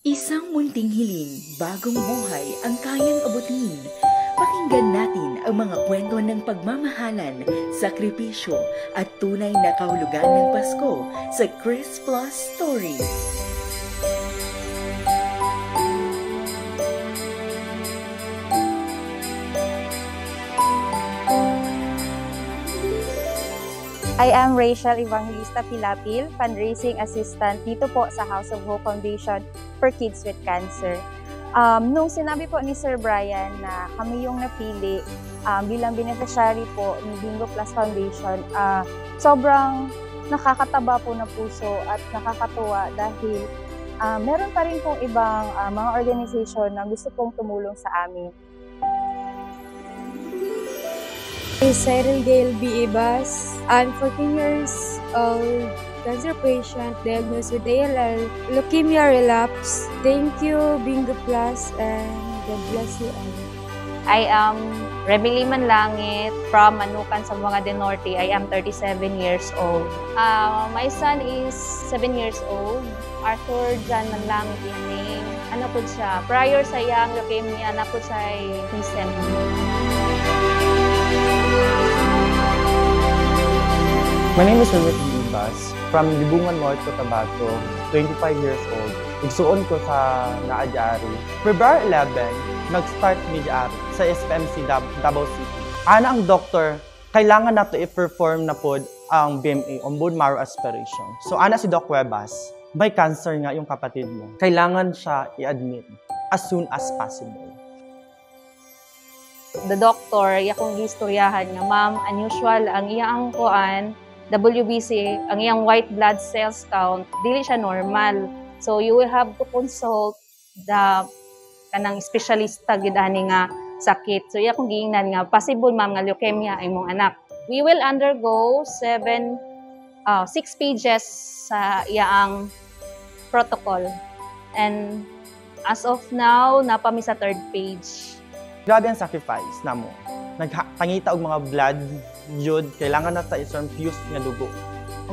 Isang munting hiling, bagong buhay ang kayang abutin. Pakinggan natin ang mga kwento ng pagmamahalan, sakripisyo at tunay na kahulugan ng Pasko sa Chris Plus Stories. I am Rachel Evangelista Pilapil, Fundraising Assistant dito po sa House of Hope Foundation for Kids with Cancer. Nung sinabi po ni Sir Brian na kami yung napili bilang beneficiary po ni Bingo Plus Foundation, sobrang nakakataba po na puso at nakakatuwa dahil meron pa rin pong ibang mga organization na gusto pong tumulong sa amin. Cyril Dale B. Ibas. I'm 14 years old, cancer patient, diagnosed with ALL, leukemia relapse. Thank you, Bingo Plus, and God bless you all. I am Remily Manlangit from Manukan, Zamboanga del Norte. I am 37 years old. My son is 7 years old. Arthur John Manlangit yung name. Ano po siya? Prior sa iyang leukemia, na po siya recent. My name is Remily Ibas from Libungan North, Cotabato, 25 years old. Igsuon ko sa Naadjari. February 11, nag-start ni Diari sa SPMC Davao City. Ana ang doktor, kailangan nato i-perform na pod ang BMA, o bone marrow aspiration. So ana si Doc Cuevas, may cancer nga yung kapatid mo. Kailangan siya i-admit as soon as possible. The doctor, yakong gistoryahan nga, ma'am, unusual ang iyang kuan, WBC, ang iyang white blood cells count, dili siya normal. So you will have to consult the kanang specialista gid ani nga sakit. So iya kong giingnan nga possible ma'am nga leukemia ay mong anak. We will undergo 6 pages sa iyang protocol. And as of now, napami sa 3rd page. Grabe ang sacrifice na mo. Nagpangita og mga blood yun, kailangan na sa isang-fuse nga dugo.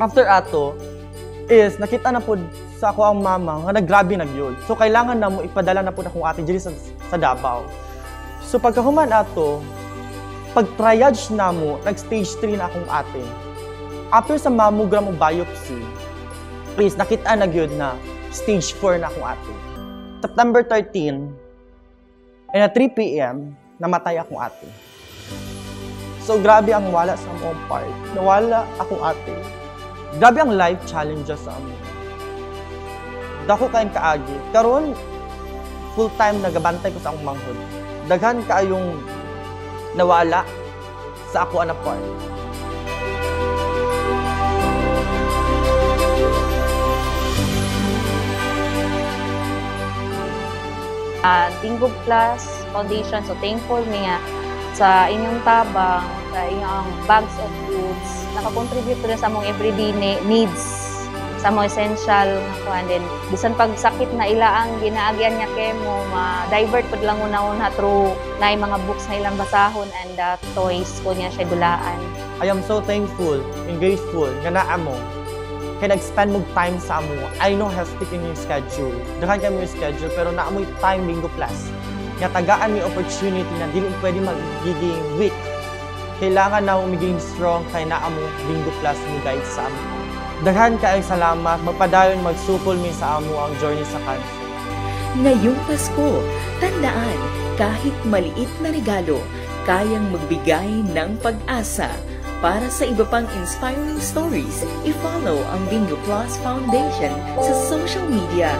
After ato, is nakita na po sa ako ang mama nga naggrabe nagyod. So kailangan na mo ipadala na po akong ate diri sa Davao. So pagkahuman ato, pag-triage na mo, nag-stage 3 na akong ate. After sa mammogram o biopsy, is nakita na gyud na stage 4 na akong ate. September 13, at 3 p.m., namatay akong ate. So, grabe ang wala sa mong part. Nawala akong ate. Grabe ang life challenges sa amin. Dako kayong kaagi. Karon full-time nagabantay ko sa akong manghod. Daghan kaayong nawala sa ako na part. Bingo Plus Foundation, so thankful niya sa inyong tabang, sa inyong bags of goods, nakakontribute rin sa mong everyday needs, sa mga essential na kuhan din. Bisan pag sakit na ilaang ginaagyan niya kemo, ma-divert po lang una-una through na yung mga books na ilang basahon and toys ko niya siya dulaan. I am so thankful and grateful nga naa mo. Kaya nag-spend mo time sa amo. I know hectic in yung schedule. Dahan kayo yung schedule, pero naa mo yung time Bingo Plus. Nga tagaan mo yung opportunity na dili pwede magiging weak. Kailangan na magiging strong kaya naa mo Bingo Plus mo guide sa amo. Daghan kaayong salamat, magpadayon magsukol mi sa amo ang journey sa cancer. Ngayong Pasko, tandaan, kahit maliit na regalo, kayang magbigay ng pag-asa. Para sa iba pang inspiring stories, i-follow ang Bingo Plus Foundation sa social media.